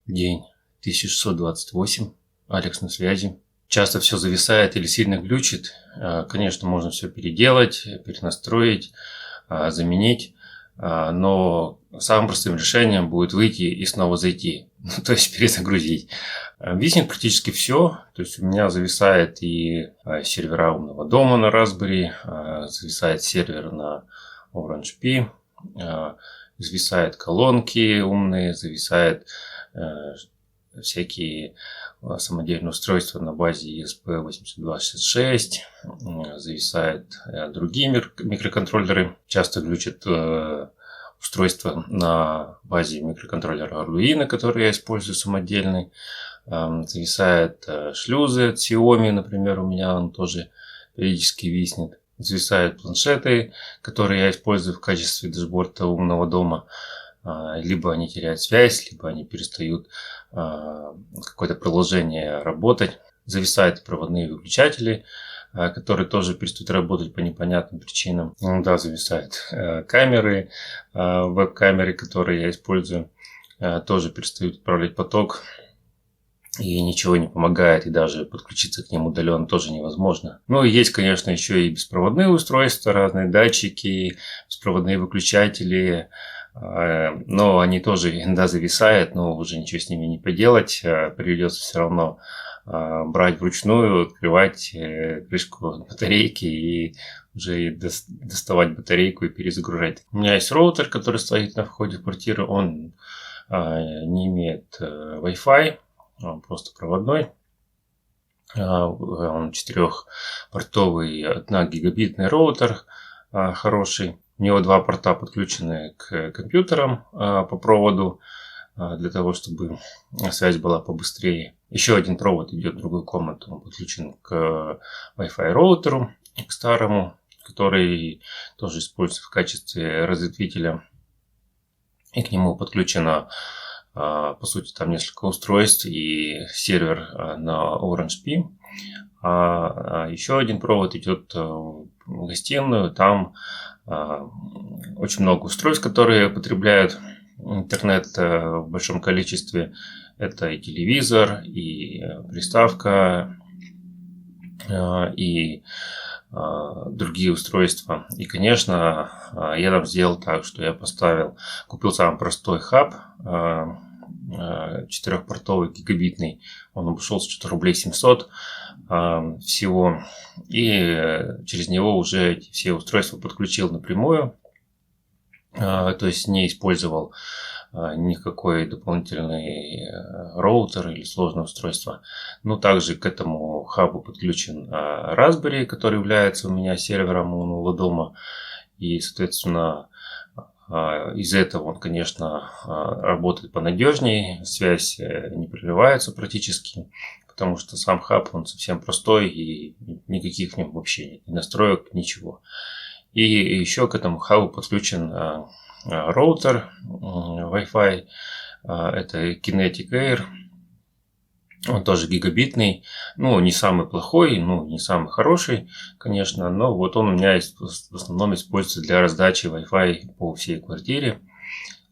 День 1628. Алекс на связи. Часто все зависает или сильно глючит. Конечно, можно все переделать, перенастроить, заменить. Но самым простым решением будет выйти и снова зайти. То есть перезагрузить. Виснет практически все. То есть у меня зависает и сервера умного дома на Raspberry, зависает сервер на Orange Pi, зависают колонки умные, зависают всякие самодельные устройства на базе ESP8266, зависают другие микроконтроллеры. Часто глючат устройства на базе микроконтроллера Arduino, который я использую самодельный. Зависают шлюзы от Xiaomi, например, у меня он тоже периодически виснет. Зависают планшеты, которые я использую в качестве дашборда умного дома. Либо они теряют связь, либо они перестают какое-то приложение работать. Зависают проводные выключатели, которые тоже перестают работать по непонятным причинам. Да, зависают камеры, веб-камеры, которые я использую, тоже перестают отправлять поток. И ничего не помогает, и даже подключиться к ним удаленно тоже невозможно. Ну и есть, конечно, еще и беспроводные устройства, разные датчики, беспроводные выключатели. Но они тоже иногда зависают, но уже ничего с ними не поделать. Придется все равно брать вручную, открывать крышку батарейки и уже доставать батарейку и перезагружать. У меня есть роутер, который стоит на входе в квартиру. Он не имеет Wi-Fi. Он просто проводной. Он 4-портовый, 1 гигабитный роутер хороший. У него 2 порта подключены к компьютерам по проводу, для того, чтобы связь была побыстрее. Еще один провод идет в другую комнату. Он подключен к Wi-Fi роутеру, к старому, который тоже используется в качестве разветвителя. И к нему подключено, по сути, там несколько устройств и сервер на Orange Pi. Еще один провод идет в гостиную. Там очень много устройств, которые потребляют интернет в большом количестве. Это и телевизор, и приставка, и другие устройства. И, конечно, я там сделал так, что я купил самый простой хаб, 4-портовый гигабитный. Он обошелся что-то рублей 700 всего. И через него уже эти все устройства подключил напрямую. То есть не использовал никакой дополнительный роутер или сложное устройство. Но также к этому хабу подключен Raspberry, который является у меня сервером умного дома. И, соответственно, из-за этого он, конечно, работает понадежнее, связь не прерывается практически, потому что сам хаб, он совсем простой и никаких в нем вообще нет, ни настроек, ничего. И еще к этому хабу подключен роутер Wi-Fi, это Kinetic Air. Он тоже гигабитный, ну, не самый плохой, ну, не самый хороший, конечно, но вот он у меня в основном используется для раздачи Wi-Fi по всей квартире.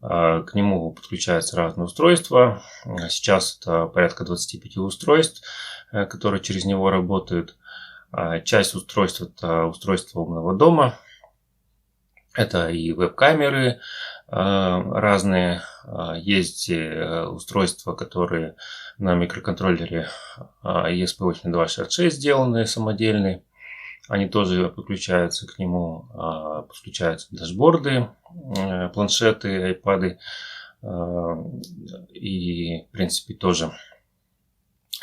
К нему подключаются разные устройства. Сейчас это порядка 25 устройств, которые через него работают. Часть устройств – это устройства умного дома. Это и веб-камеры разные. Есть устройства, которые на микроконтроллере ESP8266 сделаны, самодельные. Они тоже подключаются к нему. Подключаются дашборды, планшеты, айпады. И, в принципе, тоже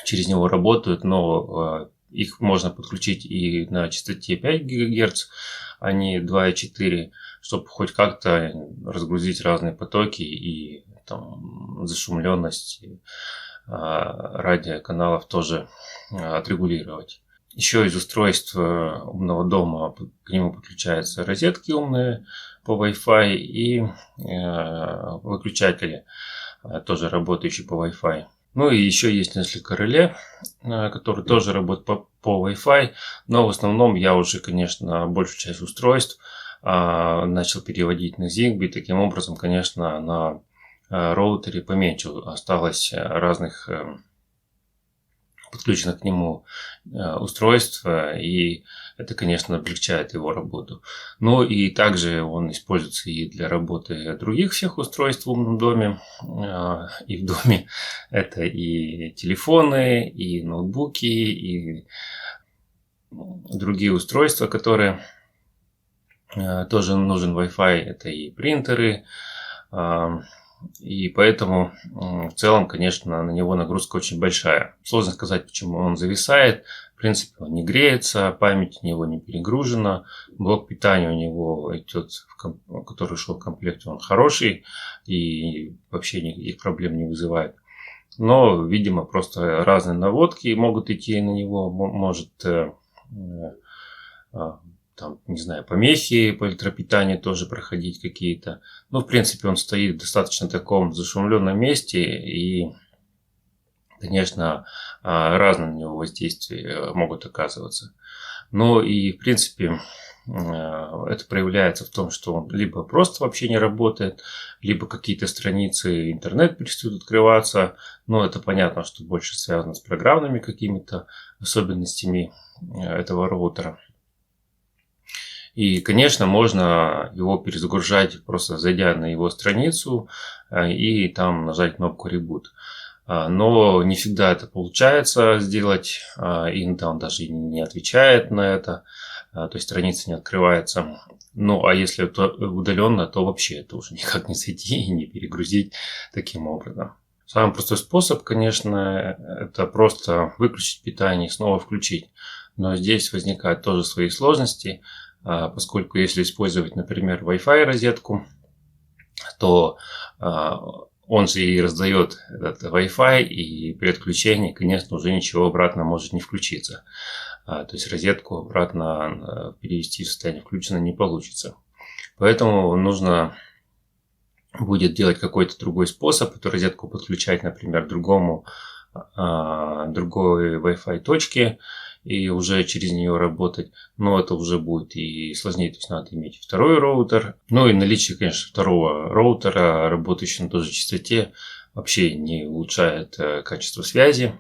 через него работают, но их можно подключить и на частоте 5 ГГц, а не 2,4, чтобы хоть как-то разгрузить разные потоки и там зашумленность радиоканалов тоже отрегулировать. Еще из устройств умного дома к нему подключаются розетки умные по Wi-Fi и выключатели, тоже работающие по Wi-Fi. Ну и еще есть несколько реле, которые тоже работают по Wi-Fi, но в основном я уже, конечно, большую часть устройств начал переводить на Zigbee. Таким образом, конечно, на роутере поменьше осталось разных подключенных к нему устройств, и это, конечно, облегчает его работу. Ну и также он используется и для работы других всех устройств в умном доме. И в доме это и телефоны, и ноутбуки, и другие устройства, которые тоже нужен Wi-Fi. Это и принтеры. И поэтому в целом, конечно, на него нагрузка очень большая. Сложно сказать, почему он зависает. В принципе, он не греется, память у него не перегружена. Блок питания у него идет, который шел в комплекте, он хороший и вообще никаких проблем не вызывает. Но, видимо, просто разные наводки могут идти на него. Может, там, не знаю, помехи по электропитанию тоже проходить какие-то. Ну, в принципе, он стоит в достаточно таком зашумленном месте, и, конечно, разные на него воздействия могут оказываться. Но и, в принципе, это проявляется в том, что он либо просто вообще не работает, либо какие-то страницы интернет перестают открываться. Но это понятно, что больше связано с программными какими-то особенностями этого роутера. И, конечно, можно его перезагружать, просто зайдя на его страницу и там нажать кнопку Reboot. Но не всегда это получается сделать, иногда он даже не отвечает на это, то есть страница не открывается. Ну, а если это удаленно, то вообще это уже никак не зайти и не перегрузить таким образом. Самый простой способ, конечно, это просто выключить питание и снова включить. Но здесь возникают тоже свои сложности. Поскольку если использовать, например, Wi-Fi розетку, то он же и раздает этот Wi-Fi, и при отключении, конечно, уже ничего обратно может не включиться. То есть розетку обратно перевести в состояние включено не получится. Поэтому нужно будет делать какой-то другой способ, эту розетку подключать, например, другой Wi-Fi точке, и уже через нее работать. Но это уже будет и сложнее, то есть надо иметь второй роутер. Ну и наличие, конечно, второго роутера, работающего на той же частоте, вообще не улучшает качество связи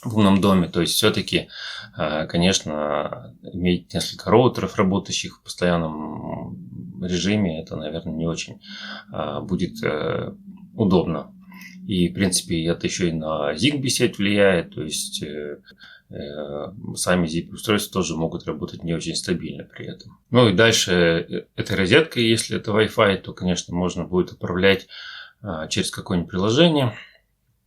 в умном доме. То есть все-таки, конечно, иметь несколько роутеров, работающих в постоянном режиме, это, наверное, не очень будет удобно. И, в принципе, это еще и на Zigbee сеть влияет, то есть сами Zigbee-устройства тоже могут работать не очень стабильно при этом. Ну и дальше этой розеткой, если это Wi-Fi, то, конечно, можно будет управлять через какое-нибудь приложение,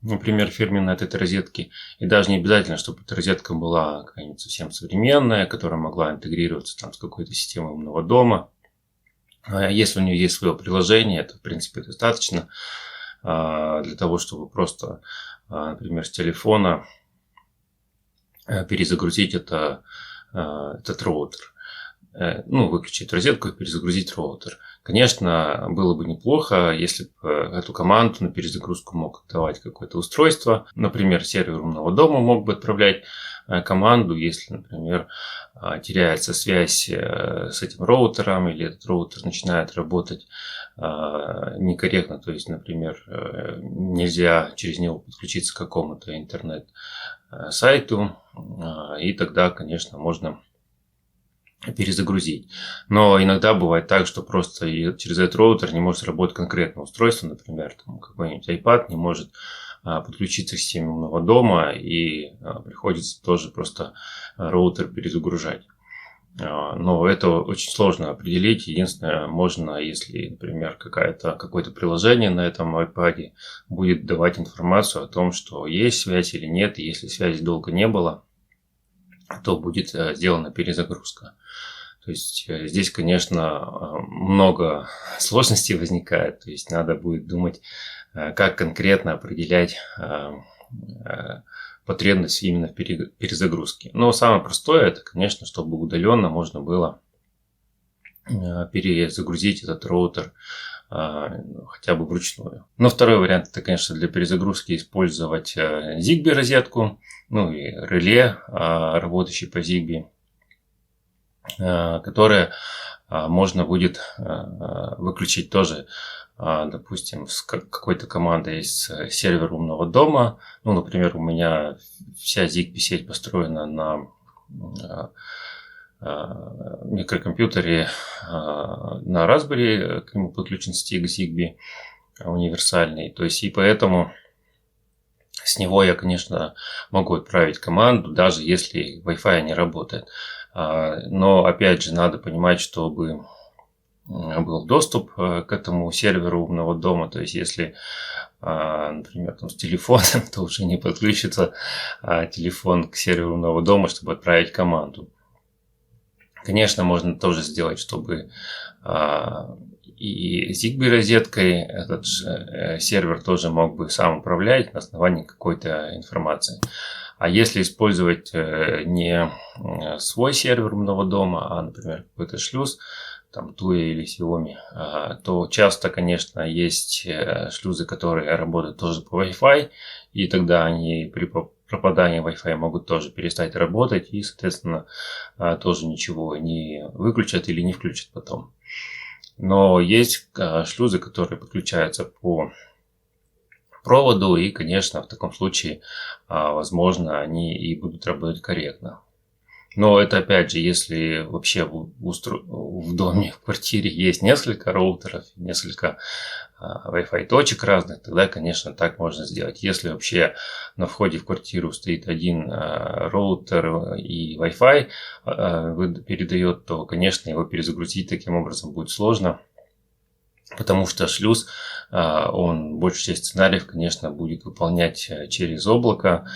например, фирменное от этой розетки. И даже не обязательно, чтобы эта розетка была какая-нибудь совсем современная, которая могла интегрироваться там с какой-то системой умного дома. Если у нее есть свое приложение, это, в принципе, достаточно для того, чтобы просто, например, с телефона перезагрузить этот роутер. Ну, выключить розетку и перезагрузить роутер. Конечно, было бы неплохо, если бы эту команду на перезагрузку мог давать какое-то устройство. Например, сервер умного дома мог бы отправлять команду, если, например, теряется связь с этим роутером, или этот роутер начинает работать некорректно. То есть, например, нельзя через него подключиться к какому-то интернет-сайту. И тогда, конечно, можно перезагрузить. Но иногда бывает так, что просто через этот роутер не может работать конкретное устройство, например, там какой-нибудь iPad не может подключиться к системе умного дома, и приходится тоже просто роутер перезагружать. Но это очень сложно определить. Единственное, можно, если, например, какое-то приложение на этом iPad будет давать информацию о том, что есть связь или нет, и если связи долго не было, то будет сделана перезагрузка. То есть здесь, конечно, много сложностей возникает. То есть надо будет думать, как конкретно определять потребность именно в перезагрузке. Но самое простое, это, конечно, чтобы удаленно можно было перезагрузить этот роутер хотя бы вручную. Но второй вариант, это, конечно, для перезагрузки использовать Zigbee розетку, ну и реле, работающий по Zigbee, которое можно будет выключить тоже допустим, с какой-то командой из сервера умного дома. Ну, например, у меня вся Zigbee сеть построена на микрокомпьютере на Raspberry, к нему подключен стик Zigbee универсальный. То есть, и поэтому с него я, конечно, могу отправить команду, даже если Wi-Fi не работает. Но, опять же, надо понимать, чтобы был доступ к этому серверу умного дома. То есть, если, например, там, с телефоном, то уже не подключится телефон к серверу умного дома, чтобы отправить команду. Конечно, можно тоже сделать, чтобы и Zigbee розеткой этот сервер тоже мог бы сам управлять на основании какой-то информации. А если использовать не свой сервер умного дома, а, например, какой-то шлюз, там Tuya или Xiaomi, то часто, конечно, есть шлюзы, которые работают тоже по Wi-Fi, и тогда они при пропадании Wi-Fi могут тоже перестать работать и, соответственно, тоже ничего не выключат или не включат потом. Но есть шлюзы, которые подключаются по проводу, и, конечно, в таком случае, возможно, они и будут работать корректно. Но это, опять же, если вообще в доме, в квартире есть несколько роутеров, несколько Wi-Fi точек разных, тогда, конечно, так можно сделать. Если вообще на входе в квартиру стоит один роутер и Wi-Fi передает, то, конечно, его перезагрузить таким образом будет сложно. Потому что шлюз, он большую часть сценариев, конечно, будет выполнять через облако,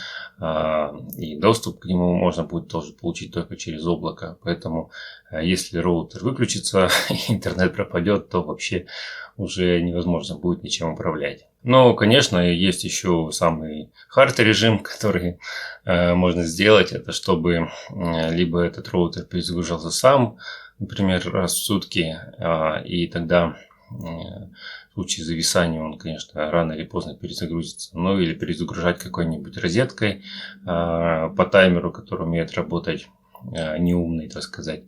и доступ к нему можно будет тоже получить только через облако. Поэтому, если роутер выключится, интернет пропадет, то вообще уже невозможно будет ничем управлять. Но, конечно, есть еще самый хард режим, который можно сделать, это чтобы либо этот роутер перезагружался сам, например, раз в сутки, и тогда в случае зависания он, конечно, рано или поздно перезагрузится. Ну или перезагружать какой-нибудь розеткой по таймеру, который умеет работать неумный, так сказать.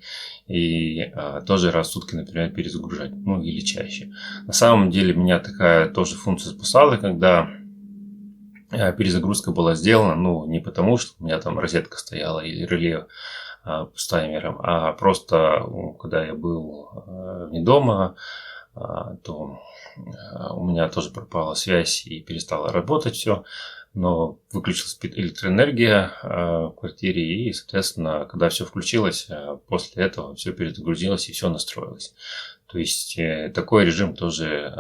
И тоже раз в сутки, например, перезагружать. Ну или чаще. На самом деле меня такая тоже функция спасала, когда перезагрузка была сделана. Ну не потому, что у меня там розетка стояла или реле с таймером, а просто когда я был вне дома, то у меня тоже пропала связь и перестала работать все, но выключилась электроэнергия в квартире, и, соответственно, когда все включилось, после этого все перезагрузилось и все настроилось. То есть такой режим тоже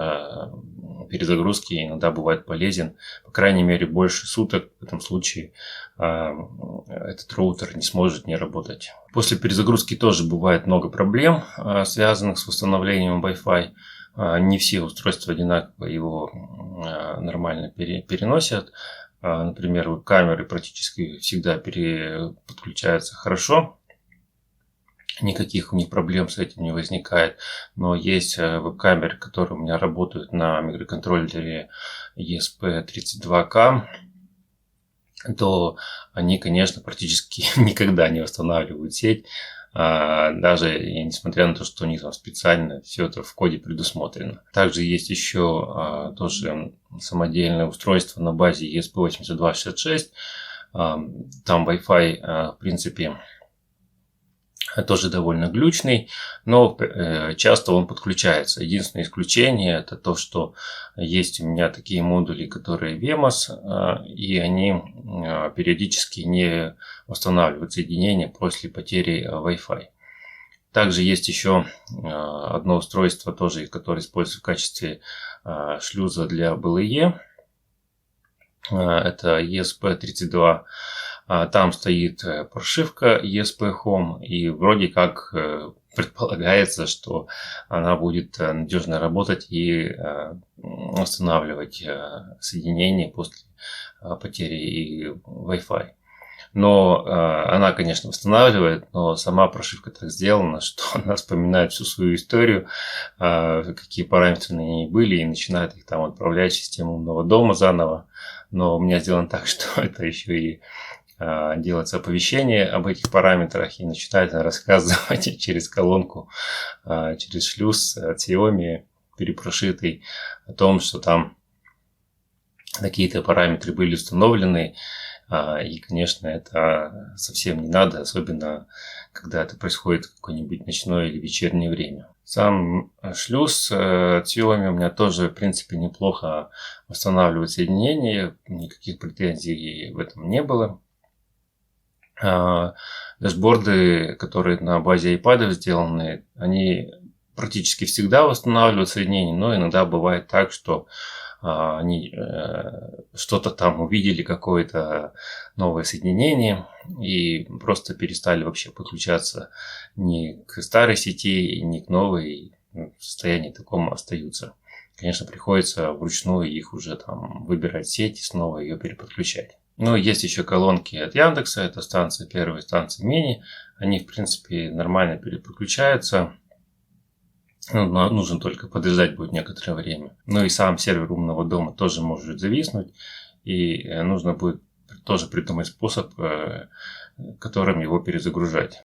перезагрузки иногда бывает полезен, по крайней мере больше суток. В этом случае этот роутер не сможет не работать. После перезагрузки тоже бывает много проблем, связанных с восстановлением Wi-Fi. Не все устройства одинаково его нормально переносят. Например, веб-камеры практически всегда подключаются хорошо. Никаких у них проблем с этим не возникает. Но есть веб-камеры, которые у меня работают на микроконтроллере ESP32K, то они, конечно, практически никогда не восстанавливают сеть. Даже несмотря на то, что у них там специально все это в коде предусмотрено. Также есть еще тоже самодельное устройство на базе ESP8266. Там Wi-Fi, в принципе, тоже довольно глючный, но часто он подключается. Единственное исключение это то, что есть у меня такие модули, которые VMOS, и они периодически не восстанавливают соединение после потери Wi-Fi. Также есть еще одно устройство, тоже, которое используется в качестве шлюза для BLE. Это ESP32. Там стоит прошивка ESP Home, и вроде как предполагается, что она будет надежно работать и восстанавливать соединение после потери Wi-Fi. Но она, конечно, восстанавливает, но сама прошивка так сделана, что она вспоминает всю свою историю, какие параметры на ней были, и начинает их там отправлять в систему умного дома заново. Но у меня сделано так, что это еще и делается оповещение об этих параметрах, и начинает рассказывать через колонку, через шлюз от Xiaomi перепрошитый, о том, что там какие-то параметры были установлены. И, конечно, это совсем не надо, особенно когда это происходит в какое-нибудь ночное или вечернее время. Сам шлюз с Xiaomi у меня тоже, в принципе, неплохо восстанавливает соединение, никаких претензий в этом не было. Дашборды, которые на базе iPad сделаны, они практически всегда восстанавливают соединение, но иногда бывает так, что они что-то там увидели, какое-то новое соединение, и просто перестали вообще подключаться ни к старой сети, ни к новой, в состоянии таком остаются. Конечно, приходится вручную их уже там выбирать сеть и снова ее переподключать. Ну, есть еще колонки от Яндекса, это станция первая, станция мини. Они, в принципе, нормально переподключаются. Нужно только подождать будет некоторое время. Ну и сам сервер умного дома тоже может зависнуть. И нужно будет тоже придумать способ, которым его перезагружать.